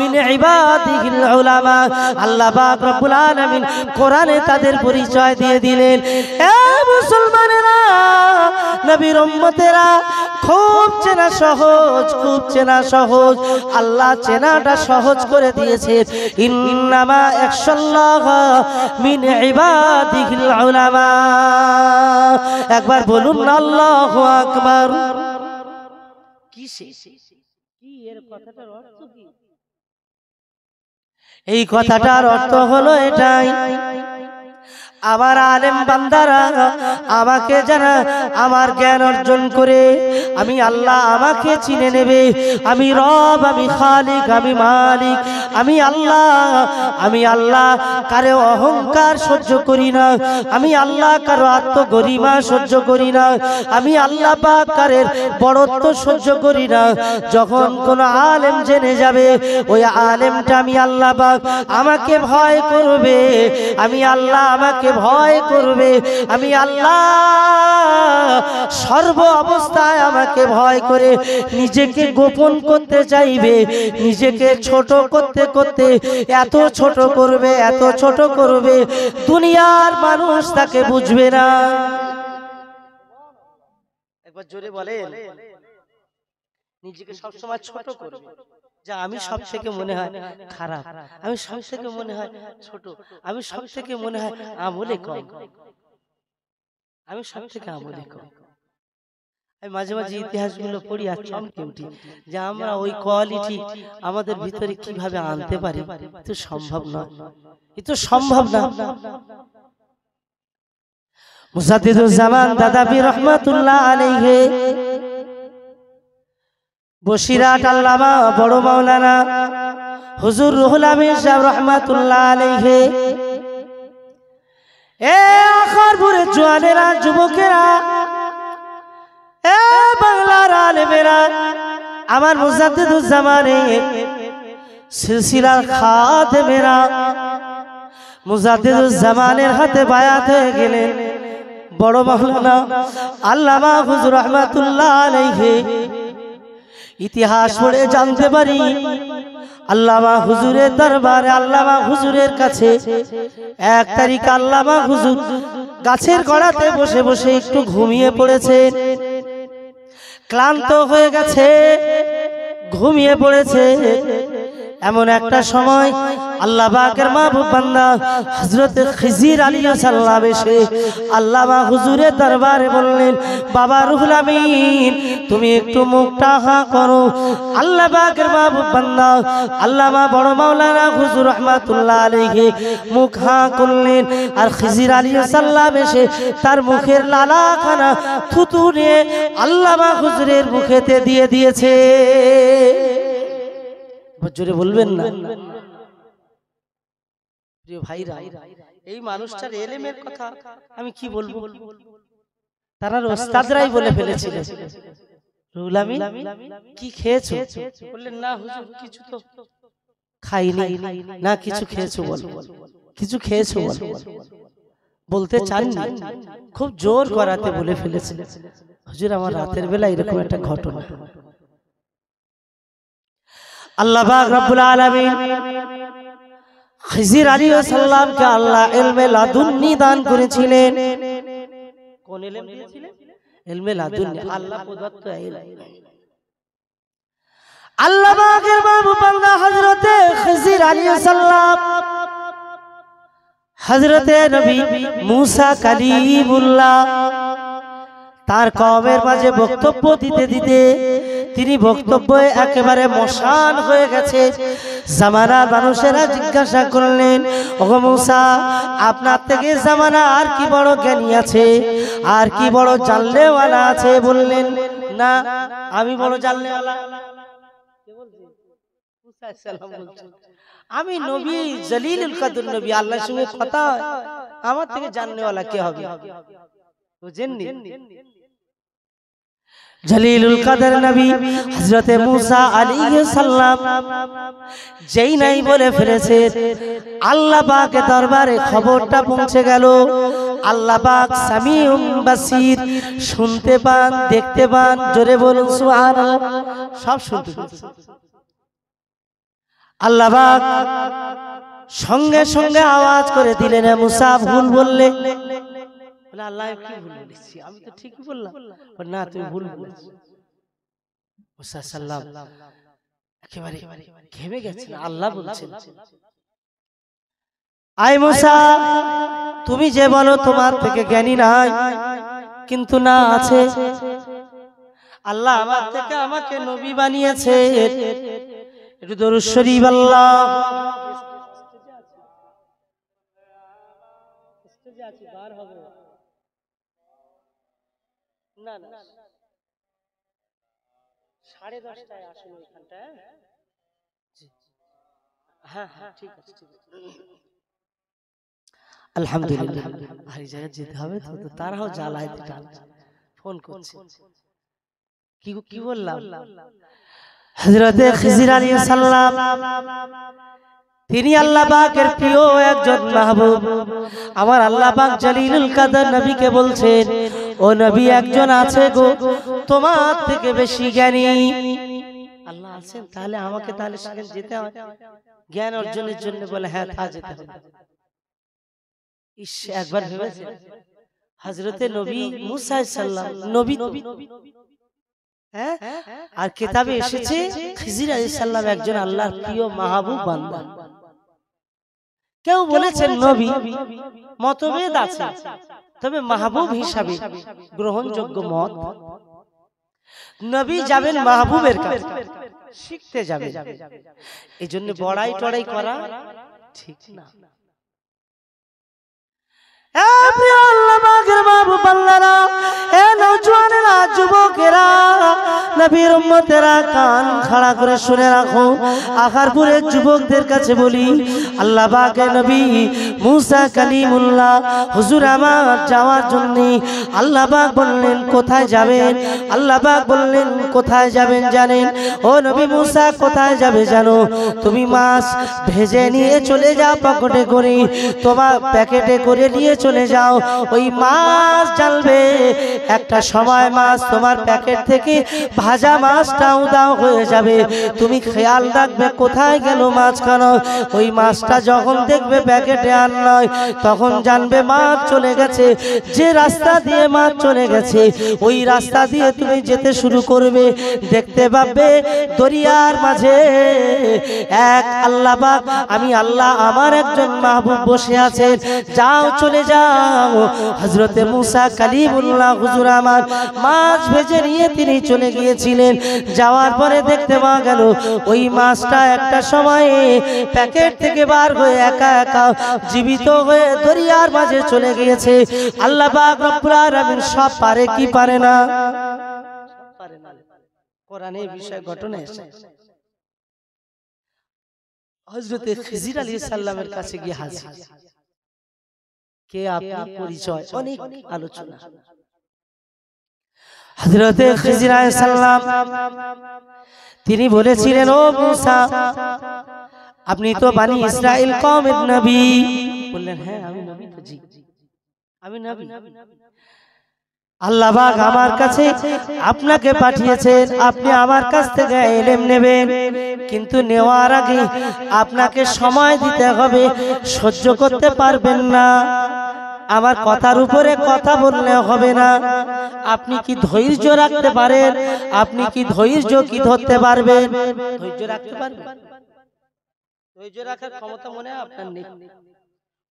মিন ইবাদিহিল উলামা। আল্লাহ পাক রব্বুল আলামিন কোরআনে তাদের পরিচয় দিয়ে দিলেন। এ মুসলমানেরা, নবীর উম্মতেরা, খুব চেনা সহজ, খুব চেনা সহজ, আল্লাহ চেনাটা সহজ করে দিয়েছে। ইন্নামা ইয়াখশাল্লাহ মিন ইবাদিহিল উলামা। একবার বলুন আল্লাহু আকবার। কি এর কথাটার অর্থ কি? এই কথাটার অর্থ হলো এটাই, আমার আলেম বান্দারা আমাকে যারা আমার জ্ঞান অর্জন করে আমি আল্লাহ আমাকে চিনে নেবে, আমি রব, আমি খালিক, আমি মালিক, আমি আল্লাহ কারো অহংকার সহ্য করি না, আমি আল্লাহ কারো আত্মগরিমা সহ্য করি না, আমি আল্লাহ পাক কারের বড়ত্ব সহ্য করি না। যখন কোন আলেম জেনে যাবে ওই আলেমটা আমি আল্লাহ পাক আমাকে ভয় করবে, আমি আল্লাহ আমাকে ভয় করবে, আমি আল্লাহ সর্ব অবস্থায় আমাকে ভয় করে নিজেকে গোপন করতে চাইবে, নিজেকে ছোট করতে করতে এত ছোট করবে, এত ছোট করবে দুনিয়ার মানুষ তাকে বুঝবে না। একবার জোরে বলেন, নিজেকে সবসময় ছোট করবে, যা আমি সব থেকে মনে হয় খারাপ, আমি সব থেকে মনে হয় ছোট, আমি সব থেকে মনে হয় আমলে কম, আমি সব থেকে আমলে কম। আমি মাঝে মাঝে ইতিহাসগুলো পড়ি আর চমকে উঠি যে আমরা ওই কোয়ালিটি আমাদের ভিতরে কিভাবে আনতে পারি। তো সম্ভব নয়, এ তো সম্ভব না। মুজাদ্দিদুজ্জামান দাদাবি রহমাতুল্লাহ আলাইহি বসিরহাট আল্লামা বড় মাওলানা হুজুর রুহুল আমিন সাহেব রহমাতুল্লাহ আলাইহি, এ আখারপুরের জওয়ানেরা, যুবকেরা, এ বাংলার আলেমেরা, আমার মুজাদ্দিদুজ্জামানের সিলসিলার খাদেমেরা মুজাদ্দিদুজ্জামানের হাতে বায়াত হয়ে গেলেন বড় মাওলানা আল্লামা হুজুর রহমাতুল্লাহ আলাইহি। ইতিহাস পড়ে জানতে পারি আল্লামা হুজুরের দরবারে, আল্লামা হুজুরের কাছে 1 তারিখ আল্লামা হুজুর গাছের গোড়াতে বসে বসে একটু ঘুমিয়ে পড়েছেন, ক্লান্ত হয়ে গেছে, ঘুমিয়ে পড়েছে। এমন একটা সময় আল্লাহ পাকের মাহবুব বান্দা হযরত খিজির আলাইহিস সালাম এসে আল্লামা হুজুরের দরবারে বললেন, বাবা রুহুল আমিন তুমি একটু মুখটা হা করো। আল্লাহ পাকের মাহবুব বান্দা আল্লামা বড় মাওলানা হুজুর রহমাতুল্লাহ আলাইহি মুখ হা করলেন, আর খিজির আলাইহিস সালাম এসে তার মুখের লালাখানা থুতু নিয়ে আল্লামা হুজুরের মুখেতে দিয়ে দিয়েছে। জোরে বলবেন না প্রিয় ভাইরা, এই মানুষটার এলেমের কথা আমি কি বলবো, তারা ওস্তাদরাই বলে ফেলেছিলেন, রুহুল আমিন কি খেয়েছো? বললেন না হুজুর কিছু তো খাইনি। না কিছু খেয়েছো বলো, কিছু খেয়েছো বলো। বলতে চাননি, খুব জোর করাতে বলে ফেলেছিলেন, হুজুর আমার রাতের বেলা এরকম একটা ঘটনা। আল্লাহ পাক রব্বুল আলামিন খিজির আলাইহিস সালামকে আল্লাহ ইলমে লাদুন্নি দান করেছিলেন। কোন ইলম দিয়েছিলেন? ইলমে লাদুন্নি, আল্লাহ প্রদত্ত ইলম। আল্লাহ পাকের মাহবুব বান্দা হযরতে খিজির আলাইহিস সালাম হযরতে নবী মুসা কালিমুল্লাহ তার কওমের মাঝে বক্তব্য দিতে দিতে তিনি বক্তব্যে একেবারে মশান হয়ে গেছে। জামানার মানুষেরা জিজ্ঞাসা করলেন, ওগো মুসা আপনার থেকে জামানা আর কি বড় জ্ঞানী আছে, আর কি বড় জানলেওয়ালা আছে? বললেন না আমি বড় জানলেওয়ালা। আমি নবী জলিলুল কদর নবী, আল্লাহর সঙ্গে কথা হয়, আমার থেকে জানলেওয়ালা কে হবে? বুঝেননি? জলিলুল কদর নবী হযরতে মুসা আলাইহিস সালাম যেই নাই বলে ফেলেছে, আল্লাহ পাকের দরবারে খবরটা পৌঁছে গেল। আল্লাহ পাক সামিউম বাসির, শুনতে পান, দেখতে পান। জোরে বলুন সুবহানাল্লাহ। সব শুনতে পান। আল্লাহ পাক সঙ্গে সঙ্গে আওয়াজ করে দিলেন, মুসা ভুল বললে। বলে আল্লাহ কি ভুল বলেছি? আমি তো ঠিকই বললাম। না তুমি ভুল বলেছো। মুসা সাল্লাম একেবারে ঘেমে গেছেন। আল্লাহ বলছেন, আয় মুসা তুমি যে বলো তোমার থেকে জ্ঞানী নাই, কিন্তু না আছে, আল্লাহ আমার থেকে আমাকে নবী বানিয়েছে। একটু দরুদ শরীফ আল্লাহ না না 10:30টায় আসুন ওইখানটা। হ্যাঁ হ্যাঁ ঠিক আছে ঠিক আছে। আলহামদুলিল্লাহ ভাই জায়গা যেতে হবে তো তারাও জ্বালায় ফোন করছে। কি বললাম? হযরতে খিজির আলাইহিস সালাম তিনি আল্লাহ পাকের প্রিয় একজন মাহবুব। আমার আল্লাহ পাক জলিলুল কদর নবীকে বলছেন, ও নবী একজন আছে গো তোমার থেকে বেশি জ্ঞানী। আল্লাহ আছেন, তাহলে আমাকে তাহলে সেখানে যেতে হবে জ্ঞান অর্জনের জন্য। বলে হ্যাঁ তা যেতে হবে। একবার ভেবেছে হযরতে নবী মুসা আলাইহিস সালাম নবী, হ্যাঁ, আর কিতাবে এসেছে খিজির আলাইহিস সালাম একজন আল্লাহর প্রিয় মাহবুব বান্দা। কেউ বলেছেন নবী, মতভেদ আছে, তবে মাহবুব হিসাবে গ্রহণযোগ্য মত নবী যাবেন মাহবুবের কাছে, শিখতে যাবেন। এই জন্য বড়াই টড়াই করা ঠিক না। নবীর উম্মতেরা কান খাড়া করে শুনে রাখো। আখারপুরের যুবকদের কাছে বলি, আল্লাহ পাকের নবী মুসা কালিমুল্লাহ হুজুর আমার যাওয়ার জন্য আল্লাহ পাক বললেন কোথায় যাবেন? আল্লাহ পাক বললেন কোথায় যাবেন জানেন? ও নবী মুসা কোথায় যাবে জানো? তুমি মাছ ভেজে নিয়ে চলে যাও পকেটে করে, তোমার প্যাকেটে করে নিয়ে চলে যাও। ওই মাছ জ্বালবে, একটা সময় মাছ তোমার প্যাকেট থেকে ভাজা মাছটা উধাও হয়ে যাবে। তুমি খেয়াল রাখবে কোথায় গেল মাছখানা। ওই মাছটা যখন দেখবে প্যাকেটে আর নয়, তখন জানবে মাছ চলে গেছে। যে রাস্তা দিয়ে মাছ চলে গেছে ওই রাস্তা দিয়ে তুমি যেতে শুরু করবে। দেখতে পাবে দরিয়ার মাঝে এক আল্লাহ পাক, আমি আল্লাহ আমার একজন মাহবুব বসে আছেন। যাও চলে যাও। হযরতে মুসা কালিমুল্লাহ হুজুর আমার মাছ ভেজে নিয়ে তিনি চলে গিয়েছিলেন। যাওয়ার পরে দেখতে পাওয়া গেল ওই মাছটা একটা সময়ে প্যাকেট থেকে বার হয়ে একা একা জীবিত হয়ে দরিয়ার মাঝে চলে গিয়েছে। আল্লাহ পাক রব্বুল আলামিন সব পারে কি পারে না? পারে না। কোরআনে এই বিষয় ঘটনা এসেছে। হযরতে খিজির আলাইহিস সালামের কাছে গিয়ে হাজির। কে আপনি, পরিচয়, অনেক আলোচনা। হযরতে খিজির আলাইহিস সালাম তিনি বলেছিলেন, ও মুসা আপনি তো বনি ইসরাইল কওমের নবী। বললেন হ্যাঁ আমি নবী। তো জি আমি নবী। আল্লাহ পাক আমার কাছে আপনাকে পাঠিয়েছেন, আপনি আমার কাছ থেকে ইলম নেবেন, কিন্তু নেওয়ার আগে আপনাকে সময় দিতে হবে। সহ্য করতে পারবেন না, আমার কথার উপরে কথা বললে হবে না। আপনি কি ধৈর্য রাখতে পারেন? আপনি কি ধৈর্য কি ধরতে পারবেন? ধৈর্য রাখতে পারবেন? ধৈর্য রাখার ক্ষমতা মনে হয় আপনার নেই।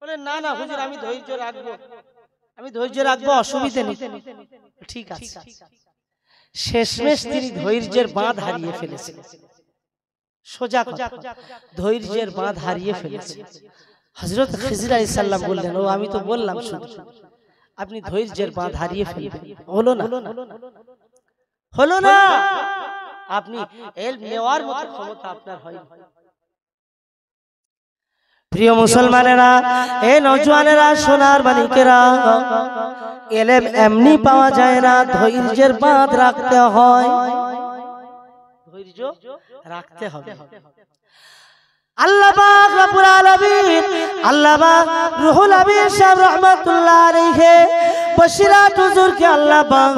বলে না না হুজুর আমি ধৈর্য রাখবো, আমি ধৈর্য রাখবো, অসুবিধা নেই। ঠিক আছে। শেষমেশ তিনি ধৈর্যের বাঁধ হারিয়ে ফেলেছেন। সোজা কথা, ধৈর্যের বাঁধ হারিয়ে ফেলেছেন। হযরত খিজির আলাইহিস সালাম বললেন, ও আমি তো বললাম শুধু আপনি ধৈর্যের বাঁধ হারিয়ে ফেলবেন। হলো না, হলো না। আপনি ইলম নেওয়ার মতো ক্ষমতা আপনার হয়নি। প্রিয় মুসলমানেরা, এ নওজওয়ানেরা, সোনার মানিকেরা, ইলম এমনি পাওয়া যায় না, ধৈর্যের বাঁধ রাখতে হয়। ধৈর্য রাখতে হবে। আল্লাহ পাক রব্বুল আলামিন, আল্লাহ পাক রুহুল আমিন সাহেব রাহমাতুল্লাহ আলাইহি বশিরাত হুজুরকে আল্লাহ পাক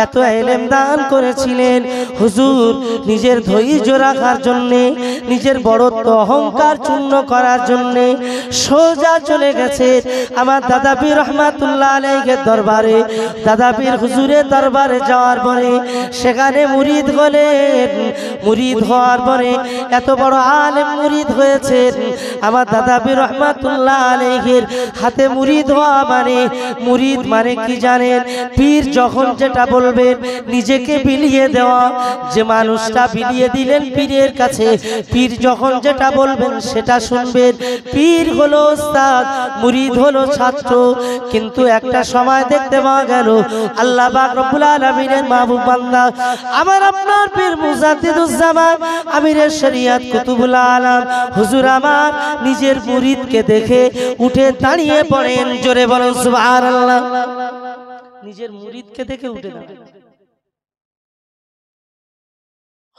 এত ইলম দান করেছিলেন। হুজুর নিজের ধৈর্য রাখার জন্য, নিজের বড়ত্ব অহংকার চূর্ণ করার জন্য সোজা চলে গেছে আমার দাদা পীর রাহমাতুল্লাহ আলাইহির দরবারে। দাদা পীর হুজুরের দরবারে যাওয়ার পরে সেখানে মুরিদ হলেন। মুরিদ হওয়ার পরে এত বড় আলেম মুরিদ হয়েছেন। আমার দাদা পীর রাহমাতুল্লাহ আলাইহির হাতে মুরিদ হওয়া মানে, মুরিদ মানে কি জানেন? পীর যখন যেটা বলবেন নিজেকে বিলিয়ে দেওয়া। যে মানুষটা বিলিয়ে দিলেন পীরের কাছে, পীর যখন যেটা বলবেন সেটা শুনবেন। পীর হলো ওস্তাদ, মুরিদ হলো ছাত্র। কিন্তু একটা সময় দেখতে পাওয়া গেল আল্লাহ পাক রব্বুল আলামিনের মাহবুব বান্দা আমার আপনার পীর মুজাদ্দিদুজ্জামান আমিরে শরিয়ত কুতুবুল আলম হুজুর আমার নিজের মুরিদকে দেখে উঠে দাঁড়িয়ে পড়েন। জোরে বলেন সুবহানাল্লাহ। নিজের মুরিদকে দেখে উঠে দাঁড়ান।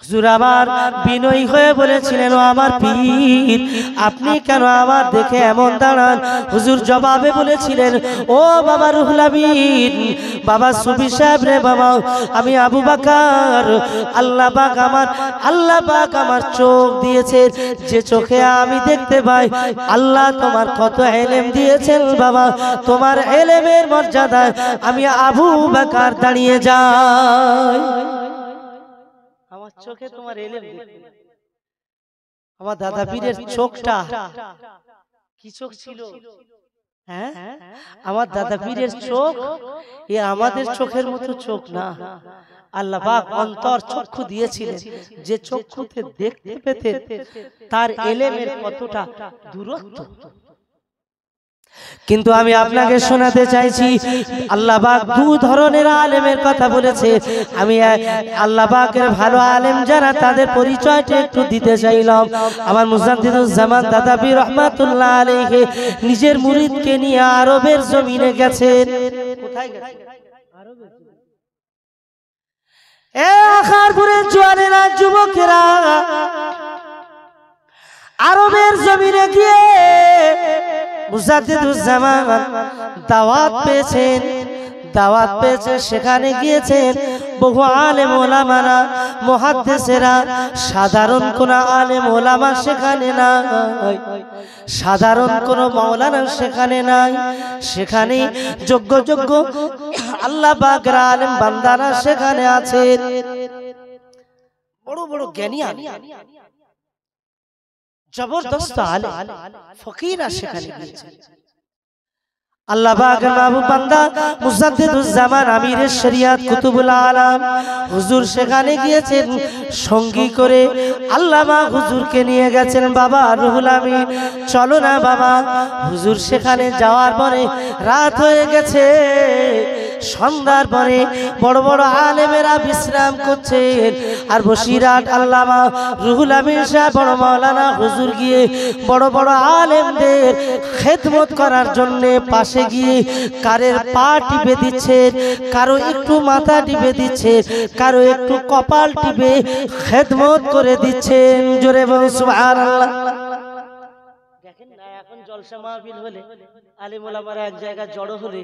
হুজুর আমার বিনয়ী হয়ে বলেছিলেন, ও আমার পীর আপনি কেন আমার দেখে এমন দাঁড়ান? হুজুর জবাবে বলেছিলেন, ও বাবা রুহুল আমিন, বাবা সুফি সাহেব রে বাবা, আমি আবু বকর, আল্লাহ পাক আমার চোখ দিয়েছে, যে চোখে আমি দেখতে পাই। আল্লাহ তোমার কত ইলম দিয়েছেন বাবা, তোমার ইলমের মর্যাদায় আমি আবু বকর দাঁড়িয়ে যাই। আমার চোখে তোমার ইলম দেখতে। আমার দাদা পীরের চোখটা কি চোখ ছিল? হ্যাঁ, আমার দাদা পীরের চোখ এ আমাদের চোখের মতো চোখ না। আল্লাহ পাক অন্তর চক্ষু দিয়েছিলেন, যে চক্ষুতে দেখতে পেতেন তার ইলমের কতটা দূরত্ব। কিন্তু আমি আপনাকে শোনাতে চাইছি, আল্লাহ পাক দু ধরনের আলেমের কথা বলেছে। আমি আল্লাহ পাকের ভালো আলেম যারা, তাদের পরিচয়টা একটু দিতে চাইলাম। আমার মুজাদ্দিদুজ্জামান দাদাবি রহমাতুল্লাহ আলাইহি নিজের মুরিদকে নিয়ে আরবের জমিনে গেছেন। কোথায় গেছেন? আরবের জমিনে। এ আখারপুরের জওয়ানেরা, যুবকেরা, আরবের জমিনে গিয়ে মুজাদ্দিদুজ্জামান দাওয়াত পেয়েছেন, সেখানে গিয়েছেন। বহু আলেম ওলামারা, মুহাদ্দিসেরা, সাধারণ কোন আলেম ওলামা সেখানে নাই, সাধারণ কোন মাওলানা সেখানে নাই। সেখানে যোগ্য আল্লাহ পাকের আলেম বান্দারা সেখানে আছেন। বড় বড় জ্ঞানী আলেম, জবরদস্ত আলেম, ফকিরা সেখানে গিয়েছেন। আল্লাহ পাকের মাহবুব বান্দা মুজাদ্দিদুজ্জামান আমিরে শরিয়ত কুতুবুল আলাম হুজুর সেখানে গিয়েছেন সঙ্গী করে। আল্লামা হুজুরকে নিয়ে গেছেন। বাবা রুহুল আমিন, চলো না বাবা। হুজুর সেখানে যাওয়ার পরে রাত হয়ে গেছে। সন্ধ্যার পরে বড় বড় আলেমেরা বিশ্রাম করছেন, আর বসিরহাট আল্লামা রুহুল আমিন সাহেব বড় মাওলানা হুজুর গিয়ে বড় বড় আলেমদের খেদমত করার জন্য পাশে গিয়ে কারের পা টিপে দিচ্ছেন, কারো একটু মাথা টিপে দিচ্ছেন, কারো একটু কপাল টিপে খেদমত করে দিচ্ছেন। জোরে বলুন সুবহানাল্লাহ। দেখেন না, এখন জলসা মাহফিল হলে আলেম ওলামারা এক জায়গায় জড়ো হলে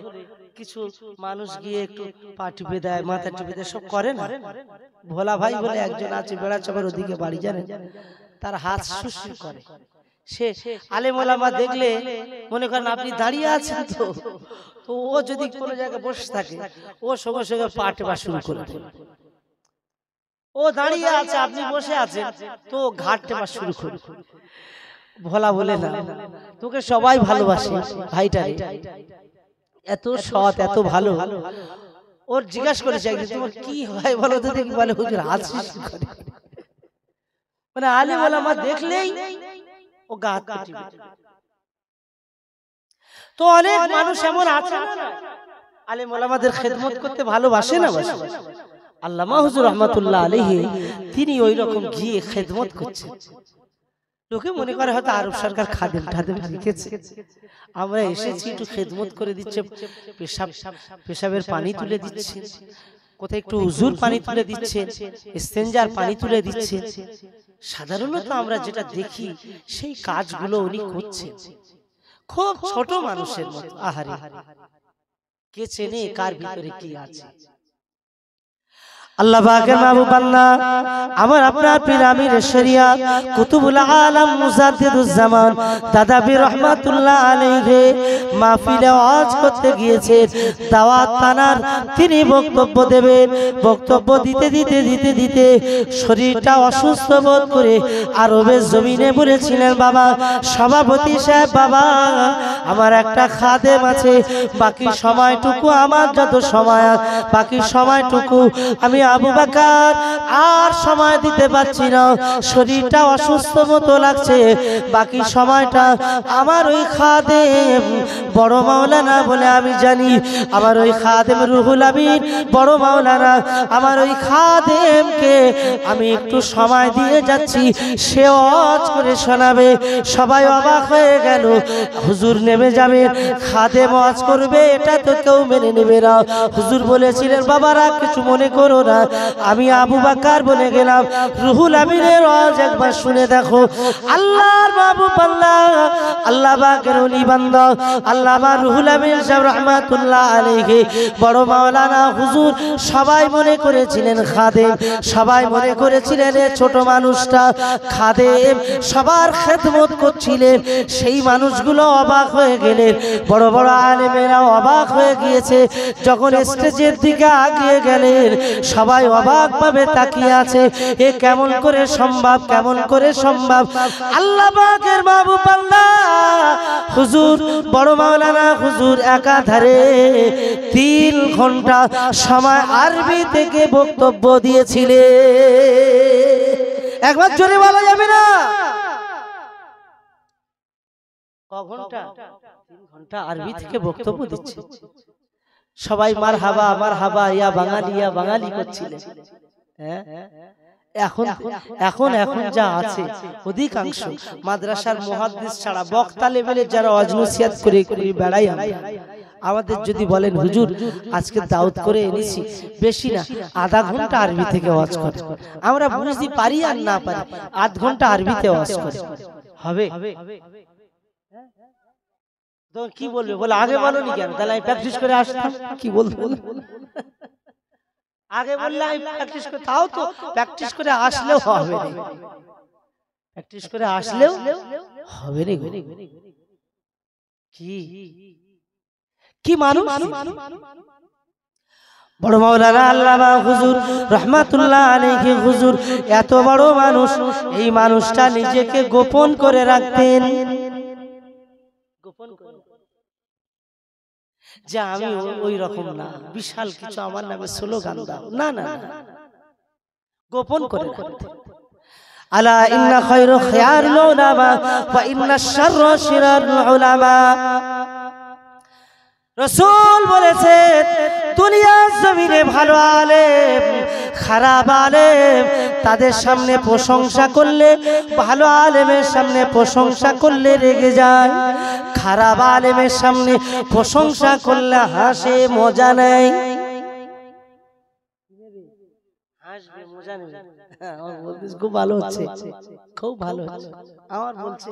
কিছু মানুষ গিয়ে একটু পা টিপে দেয়, মাথা টিপে দেয়, সব করে না। ভোলা ভাই বলে একজন আছে বেড়াচকের ওদিকে বাড়ি, জানেন, তার হাত সুসু করে। সে আলেম ওলামা দেখলে মনে করেন আপনি দাঁড়িয়ে আছেন, তো ও যদি কোনো জায়গায় বসে থাকে, ও সঙ্গে সঙ্গে পা টেপা শুরু করে দেবে। ও দাঁড়িয়ে আছে, আপনি বসে আছেন, তো ঘাট টেপা শুরু করে। ভোলা বলে না, তোকে সবাই ভালোবাসে ভাইটা, এত সৎ, এত ভালো। ওর জিজ্ঞাসা করেছে একদিন, তোমার কি হয় বলো তো দেখি। বলে হুজুর হাত সুসু করে। মানে আলেম ওলামা দেখলেই ও গা হাত টিপে। তো অনেক মানুষ এমন আছে না আলেম ওলামাদের খেদমত করতে ভালোবাসে না। আল্লামা হুজুর রহমাতুল্লাহ আলাইহি তিনি ওই রকম গিয়ে খেদমত করছেন। লোকে মনে করে হয়তো আরব সরকার খাদেম লিখেছে, আমরা এসেছি একটু খেদমত করে দিচ্ছে, পেশাবের পানি তুলে দিচ্ছে, কোথায় একটু উজুর পানি তুলে দিচ্ছে, ইস্তেঞ্জার পানি তুলে দিচ্ছে। সাধারণত আমরা যেটা দেখি সেই কাজগুলো উনি করছেন খুব ছোট মানুষের মতো। আহারে, কে চেনে কার ভিতরে কি আছে? আল্লাহ পাকের মাহবুব বান্দা, আমার আপনার পীর আমির শরিয়ত কুতুবুল আলাম মুজাদ্দিদুজ্জামান দাদাবি রহমাতুল্লাহ আলাইহি মাহফিলে ওয়াজ করতে গিয়েছেন। দাওয়াত তানার তিনি বক্তব্য দেবেন। বক্তব্য দিতে শরীরটা অসুস্থ বোধ করে আরবের জমিনে বলেছিলেন, বাবা সভাপতি সাহেব, বাবা আমার একটা খাদেম আছে, বাকি সময়টুকু আমার যত সময়, বাকি সময়টুকু আমি আবু বকর আর সময় দিতে পারছি না, শরীরটা অসুস্থ মতো লাগছে, বাকি সময়টা আমার ওই খাদেম বড় মাওলানা বলে আমি জানি, আমার ওই খাদেম রুহুল আমিন বড় মাওলানা, আমার ওই খাদেমকে আমি একটু সময় দিয়ে যাচ্ছি, সে ওয়াজ করে শোনাবে। সবাই অবাক হয়ে গেল, হুজুর নেমে যাবে, খাদেম ওয়াজ করবে, এটা তো কেউ মেনে নেবে না। হুজুর বলেছিলেন, বাবারা কিছু মনে করো না, আমি আবু বকর বলে গেলাম, রুহুল আমিনের ওয়াজ একবার শুনে দেখো। আল্লাহর মাহবুব বান্দা, আল্লাহ পাকের ওলি বান্দা, আল্লামা রুহুল আমিন সাহেব রহমাতুল্লাহ আলাইহি বড় মাওলানা হুজুর সবাই মনে করেছিলেন খাদেম, সবাই মনে করেছিলেন এই ছোট মানুষটা খাদেম, সবার খেদমত করছিলেন। সেই মানুষগুলো অবাক হয়ে গেলেন, বড় বড় আলেমেরা অবাক হয়ে গিয়েছে। যখন স্টেজের দিকে আগিয়ে গেলেন, সবাই সবাই অবাক ভাবে তাকিয়ে আছে, এ কেমন করে সম্ভব, কেমন করে সম্ভব। আল্লাহ পাকের মাহবুব আল্লাহ হুজুর বড় মাওলানা হুজুর একাধারে 3 ঘন্টা সময় আরবি থেকে বক্তব্য দিয়েছিলেন। একবার জোরে বলা যাবে না? ক ঘন্টা? 3 ঘন্টা আরবি থেকে বক্তব্য দিচ্ছে। সবাই মারহাবা মারহাবা ইয়া বাঙালি ইয়া বাঙালি করছিলেন। হ্যাঁ, এখন এখন এখন যা আছে অধিকাংশ মাদ্রাসার মুহাদ্দিস ছাড়া বক্তা লেভেলে যারা ওয়াজ নসিহত করে বেড়াই, আমাদের যদি বলেন হুজুর আজকে দাওয়াত করে এনেছি, বেশি না আধা ঘন্টা আরবি থেকে ওয়াজ করে। আমরা বুঝতে পারি আর না পারি, আধ ঘন্টা আরবিতে ওয়াজ করে হবে। তো কি বলবে? বলে আগে বলোনি কেন? তাহলে আমি প্র্যাকটিস করে আসতাম। কি বলবো? আগে বললে আমি প্র্যাকটিস করে, তাও তো প্র্যাকটিস করে আসলেও হবে না, প্র্যাকটিস করে আসলেও হবে না। কি কি মানুষ! বড় মাওলানা আল্লামা হুজুর রহমাতুল্লাহ আলাইহি হুজুর এত বড় মানুষ, এই মানুষটা নিজেকে গোপন করে রাখতেন। গোপন করে যে আমি ওই রকম না, বিশাল কিছু আমার নামে স্লোগান দাও, না না, গোপন করে রাখতেন। আলা ইন্না খায়রু খিয়ারুল উলামা ওয়া ইন্না শাররা শিরারুল উলামা। রাসূল বলেছেন দুনিয়ার জমিনে ভালো আলেম খারাপ আলেম তাদের সামনে প্রশংসা করলে, ভালো আলেমের সামনে প্রশংসা করলে রেগে যায়, খারাপ আলেমের সামনে প্রশংসা করলে হাসে, মজা নেয়। হাসবে, মজা নেবে। আমার বলতে খুব ভালো হচ্ছে, খুব ভালো হচ্ছে আমার বলছে।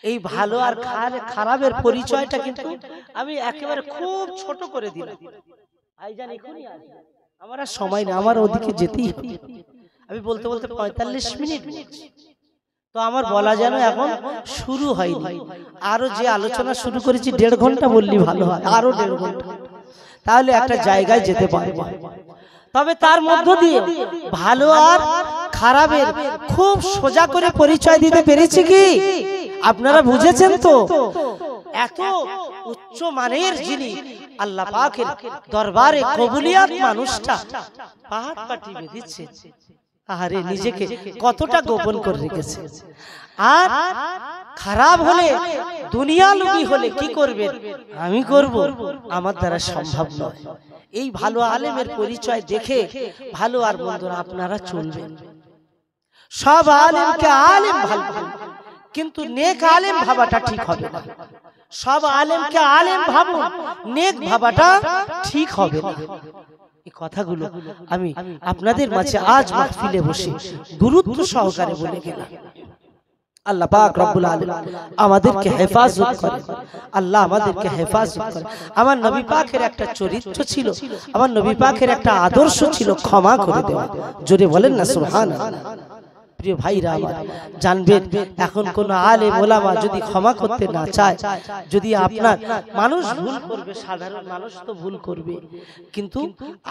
এই ভালো আর খারাপের পরিচয়টা কিন্তু আমি একেবারে খুব ছোট করে দিলাম। ভাইজান এখনই আসবে, আমার আর সময় না, আমার ওদিকে যেতেই হবে। আমি বলতে বলতে 45 মিনিট তো আমার বলা যেন এখন শুরু হয়নি। আরো যে আলোচনা শুরু করেছি 1.5 ঘন্টা বললি ভালো হয়, আরো 1.5 ঘন্টা, তাহলে একটা জায়গায় যেতে পারবো। তবে তার মধ্য দিয়ে ভালো আর খারাপের খুব সোজা করে পরিচয় দিতে পেরেছি কি আপনারা বুঝেছেন তো? এত উচ্চ মানের যিনি আল্লাহ পাকের দরবারে কবুলিয়াত মানুষটা পাহাড় কাটিয়ে দিচ্ছে, আরে নিজেকে কতটা গোপন করে রেখেছে। আর খারাপ হলে, দুনিয়া লোভী হলে কি করবেন? আমি করব, আমার দ্বারা সম্ভব নয়। এই ভালো আলেমের পরিচয় দেখে ভালো আর মন্দরা আপনারা চলবেন। সব আলেমকে আলেম ভাববেন, কিন্তু নেক আলেম ভাবাটা ঠিক হবে না। সব আলেমকে আলেম ভাবুন, নেক ভাবাটা ঠিক হবে না। এই কথাগুলো আমি আপনাদের মাঝে আজ মাহফিলে বসে গুরুত্ব সহকারে বলে গেলাম। আল্লাহ পাক রব্বুল আলামিন আমাদেরকে হেফাজত করে, আল্লাহ আমাদেরকে হেফাজত করে। আমার নবী পাকের একটা চরিত্র ছিল, আমার নবী পাকের একটা আদর্শ ছিল ক্ষমা করে দেওয়া। জোরে বলেন না সুবহানাল্লাহ। প্রিয় ভাইরা আমার জানবেন, এখন কোন আলেম ওলামা যদি ক্ষমা করতে না চায়, যদি আপনার মানুষ ভুল করবে, সাধারণ মানুষ তো ভুল করবে, কিন্তু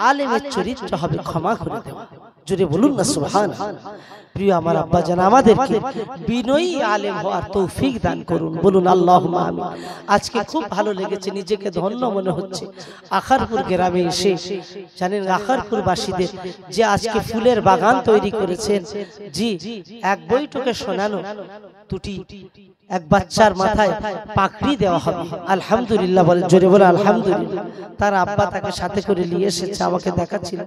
আলেমের চরিত্র হবে ক্ষমা করে দেওয়া। জোরে বলুন না সুবহানাল্লাহ। প্রিয় আমার আব্বা জান আমাদেরকে বিনয়ী আলেম হওয়ার তৌফিক দান করুন, বলুন আল্লাহুম্মা আমিন। আজকে খুব ভালো লেগেছে, নিজেকে ধন্য মনে হচ্ছে। আখারপুর গ্রামে এসে জানেন আখারপুর বাসীদের যে আজকে ফুলের বাগান তৈরি করেছেন, জি এক বৈঠকে শোনানো দুটি এক বাচ্চার মাথায় পাগড়ি দেওয়া হবে। আলহামদুলিল্লাহ বলে, জোরে বলে আলহামদুলিল্লাহ। তার আব্বা তাকে সাথে করে নিয়ে এসেছে, আমাকে দেখাচ্ছিল।